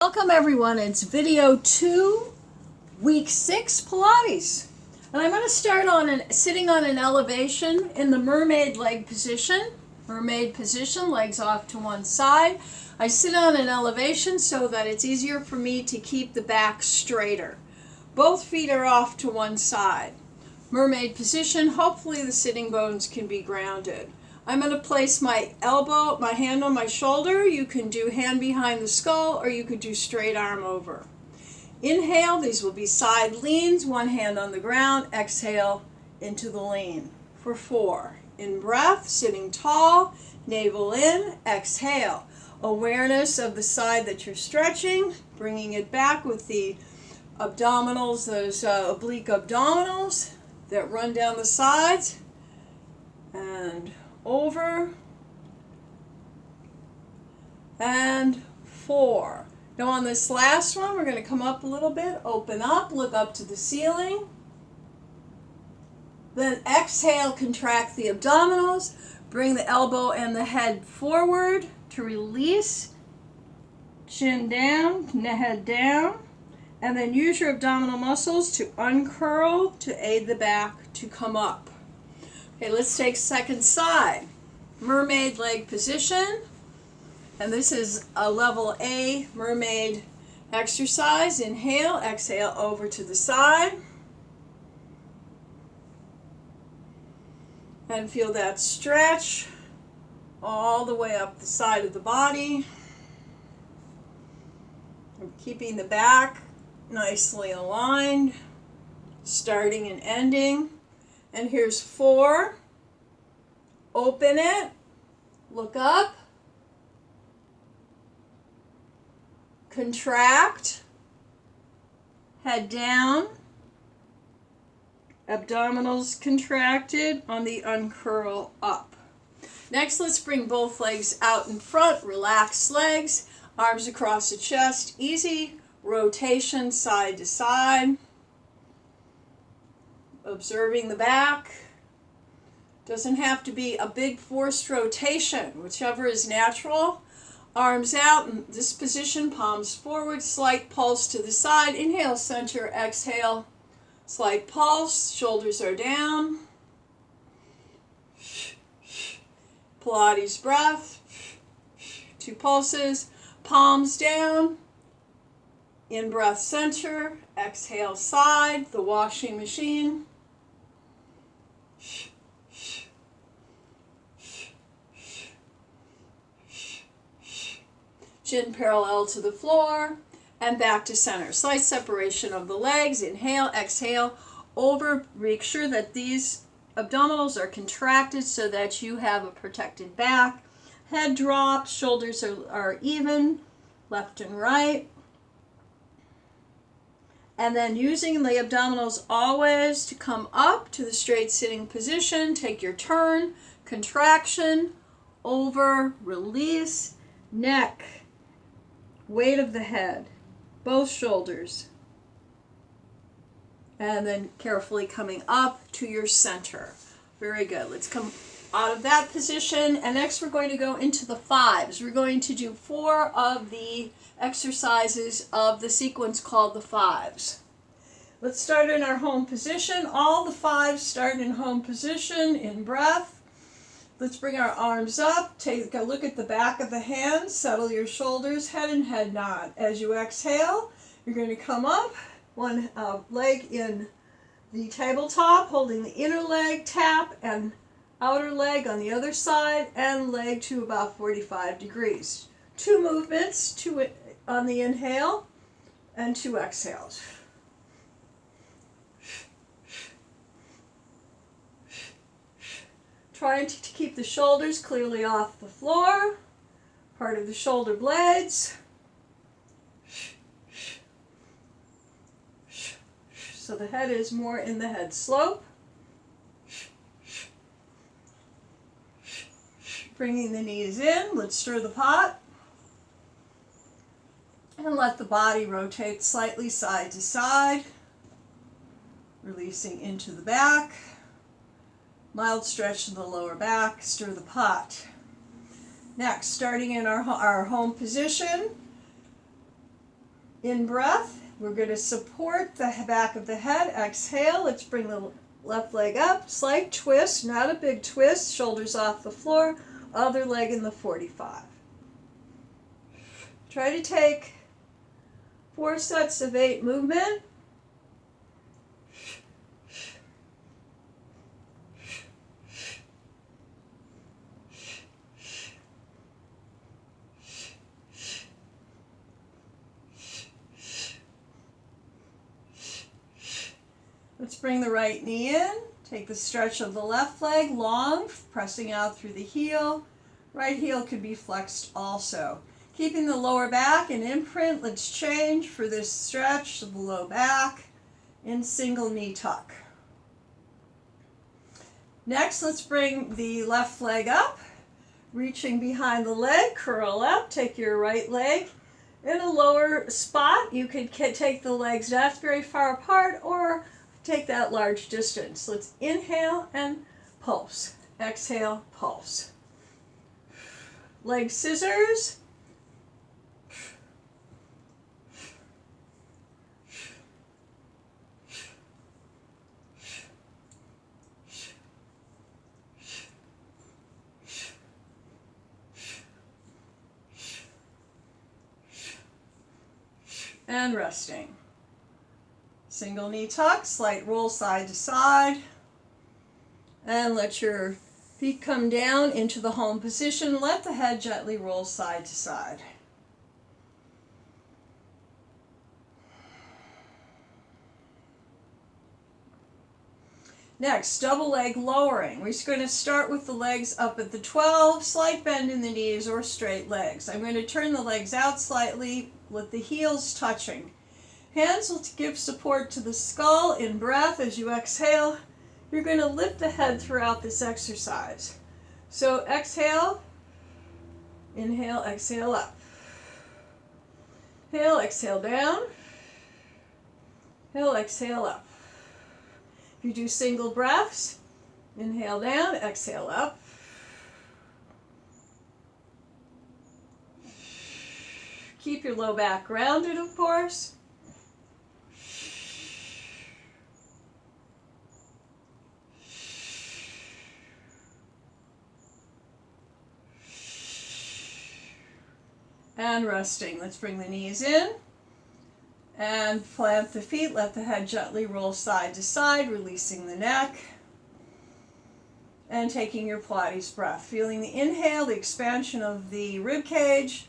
Welcome everyone, it's video 2, week 6 Pilates. And I'm going to start sitting on an elevation in the mermaid leg position. Mermaid position, legs off to one side. I sit on an elevation so that it's easier for me to keep the back straighter. Both feet are off to one side. Mermaid position, hopefully the sitting bones can be grounded. I'm going to place my hand on my shoulder. You can do hand behind the skull or you could do straight arm over. Inhale, these will be side leans, one hand on the ground. Exhale into the lean for 4. In breath, sitting tall, navel in, exhale. Awareness of the side that you're stretching, bringing it back with the abdominals, those oblique abdominals that run down the sides. And over, and 4. Now on this last one, we're going to come up a little bit, open up, look up to the ceiling. Then exhale, contract the abdominals, bring the elbow and the head forward to release, chin down, head down, and then use your abdominal muscles to uncurl to aid the back to come up. Okay, let's take second side. Mermaid leg position. And this is a level A mermaid exercise. Inhale, exhale over to the side. And feel that stretch all the way up the side of the body. I'm keeping the back nicely aligned, starting and ending. And here's 4. Open it, look up, contract, head down, abdominals contracted on the uncurl up. Next, let's bring both legs out in front, relax legs, arms across the chest, easy rotation side to side. Observing the back. Doesn't have to be a big forced rotation, whichever is natural. Arms out in this position, palms forward, slight pulse to the side. Inhale, center, exhale, slight pulse, shoulders are down. Pilates breath, 2 pulses, palms down. In breath, center, exhale, side, the washing machine. Chin parallel to the floor and back to center. Slight separation of the legs. Inhale, exhale, over. Make sure that these abdominals are contracted so that you have a protected back. Head drops, shoulders are even, left and right. And then using the abdominals always to come up to the straight sitting position. Take your turn, contraction, over, release, neck, weight of the head, both shoulders. And then carefully coming up to your center. Very good. Let's come out of that position. And next we're going to go into the 5s. We're going to do 4 of the exercises of the sequence called the 5s. Let's start in our home position. All the 5s start in home position, in breath. Let's bring our arms up. Take a look at the back of the hands. Settle your shoulders, head and head nod. As you exhale, you're going to come up. One leg in the tabletop, holding the inner leg, tap, and outer leg on the other side, and leg to about 45 degrees. 2 movements, 2 on the inhale, and 2 exhales. Trying to keep the shoulders clearly off the floor, part of the shoulder blades. So the head is more in the head slope. Bringing the knees in, let's stir the pot. And let the body rotate slightly side to side. Releasing into the back. Mild stretch in the lower back, stir the pot. Next, starting in our home position, In breath, we're going to support the back of the head. Exhale, let's bring the left leg up, slight twist, not a big twist, shoulders off the floor, other leg in the 45. Try to take 4 sets of 8 movement. Let's bring the right knee in. Take the stretch of the left leg, long, pressing out through the heel. Right heel could be flexed also. Keeping the lower back in imprint, let's change for this stretch of the low back in single knee tuck. Next, let's bring the left leg up, reaching behind the leg, curl up, take your right leg in a lower spot. You could take the legs not very far apart or take that large distance. Let's inhale and pulse. Exhale, pulse. Leg scissors. And resting. Single knee tuck, slight roll side to side. And let your feet come down into the home position. Let the head gently roll side to side. Next, double leg lowering. We're just going to start with the legs up at the 12, slight bend in the knees or straight legs. I'm going to turn the legs out slightly with the heels touching. Hands will give support to the skull in breath. As you exhale, you're going to lift the head throughout this exercise. So exhale, inhale, exhale up. Inhale, exhale down. Inhale, exhale up. If you do single breaths, inhale down, exhale up. Keep your low back grounded, of course. And resting. Let's bring the knees in and plant the feet. Let the head gently roll side to side, releasing the neck. And taking your Pilates breath. Feeling the inhale, the expansion of the rib cage,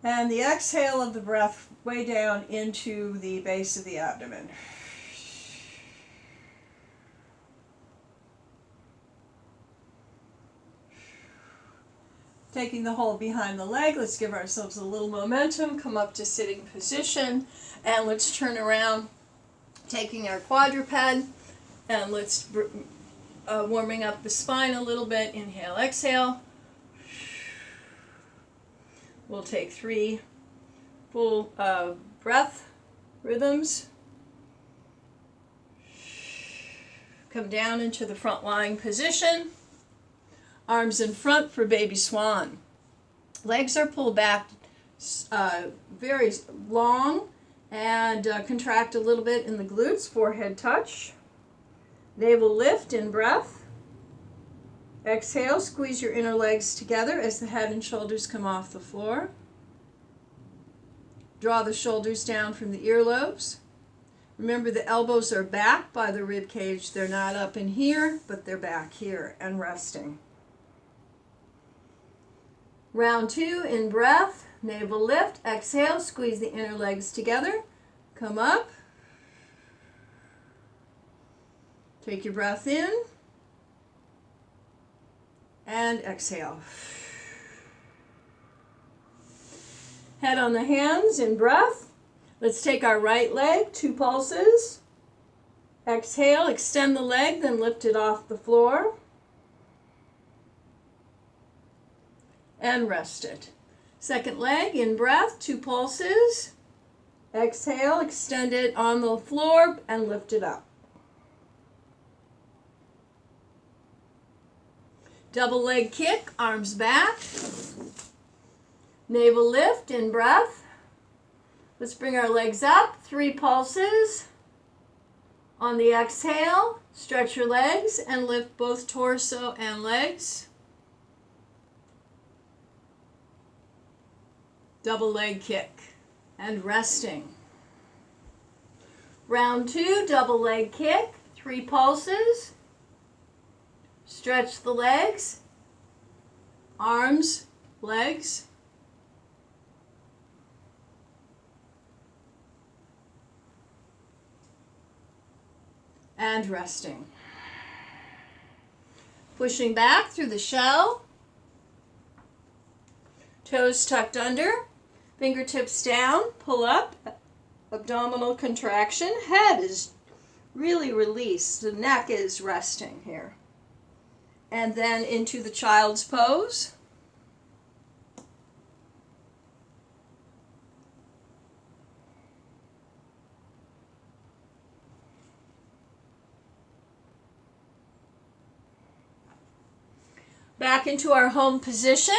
and the exhale of the breath way down into the base of the abdomen. Taking the hold behind the leg, let's give ourselves a little momentum, come up to sitting position, and let's turn around, taking our quadruped, and let's warming up the spine a little bit. Inhale, exhale. We'll take 3 full breath rhythms. Come down into the front lying position. Arms in front for baby swan. Legs are pulled back very long and contract a little bit in the glutes, forehead touch. Navel lift in breath. Exhale, squeeze your inner legs together as the head and shoulders come off the floor. Draw the shoulders down from the earlobes. Remember, the elbows are back by the rib cage. They're not up in here, but they're back here and resting. Round 2 in breath, navel lift, exhale, squeeze the inner legs together, come up, take your breath in, and exhale. Head on the hands in breath. Let's take our right leg, 2 pulses. Exhale, extend the leg, then lift it off the floor. And rest it. Second leg in breath, 2 pulses. Exhale, extend it on the floor and lift it up. Double leg kick, arms back. Navel lift in breath. Let's bring our legs up, 3 pulses. On the exhale, stretch your legs and lift both torso and legs. Double leg kick and resting. Round 2, double leg kick, 3 pulses. Stretch the legs, arms, legs. And resting. Pushing back through the shell. Toes tucked under. Fingertips down. Pull up. Abdominal contraction. Head is really released. The neck is resting here. And then into the child's pose. Back into our home position.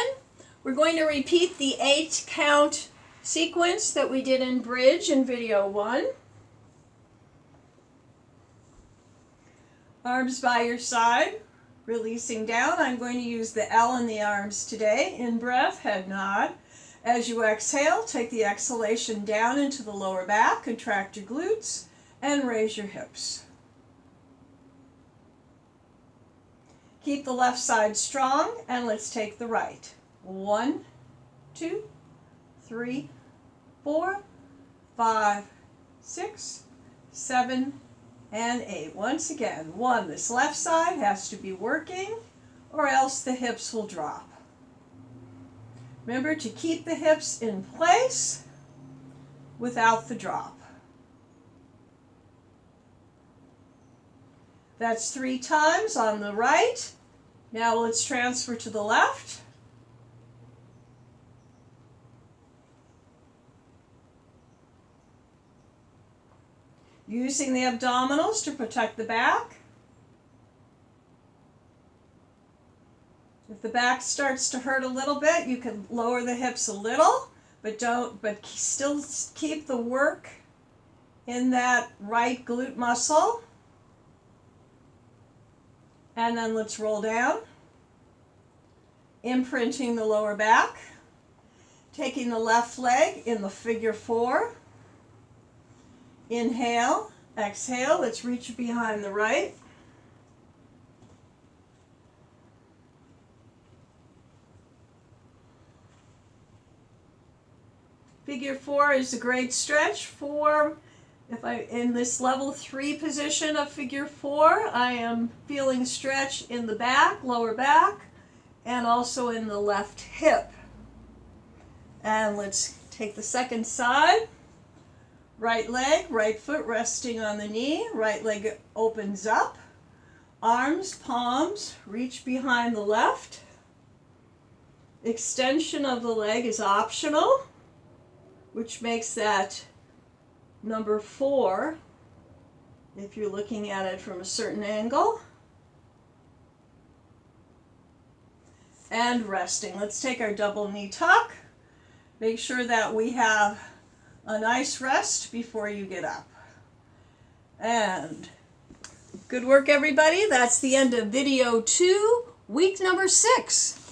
We're going to repeat the 8 count sequence that we did in bridge in video 1. Arms by your side, releasing down. I'm going to use the L in the arms today. In breath, head nod. As you exhale, take the exhalation down into the lower back, contract your glutes, and raise your hips. Keep the left side strong, and let's take the right. 1, 2, 3, 4, 5, 6, 7, and 8. Once again, 1, this left side has to be working, or else the hips will drop. Remember to keep the hips in place without the drop. That's 3 times on the right. Now let's transfer to the left. Using the abdominals to protect the back. If the back starts to hurt a little bit, you can lower the hips a little, but still keep the work in that right glute muscle. And then let's roll down, imprinting the lower back, taking the left leg in the figure 4. Inhale, exhale, let's reach behind the right. Figure 4 is a great stretch for, in this level 3 position of figure 4, I am feeling stretch in the back, lower back, and also in the left hip. And let's take the second side. Right leg, right foot resting on the knee, right leg opens up. Arms, palms, reach behind the left. Extension of the leg is optional, which makes that number 4, if you're looking at it from a certain angle. And resting. Let's take our double knee tuck. Make sure that we have a nice rest before you get up. And good work, everybody. That's the end of video 2, week number 6.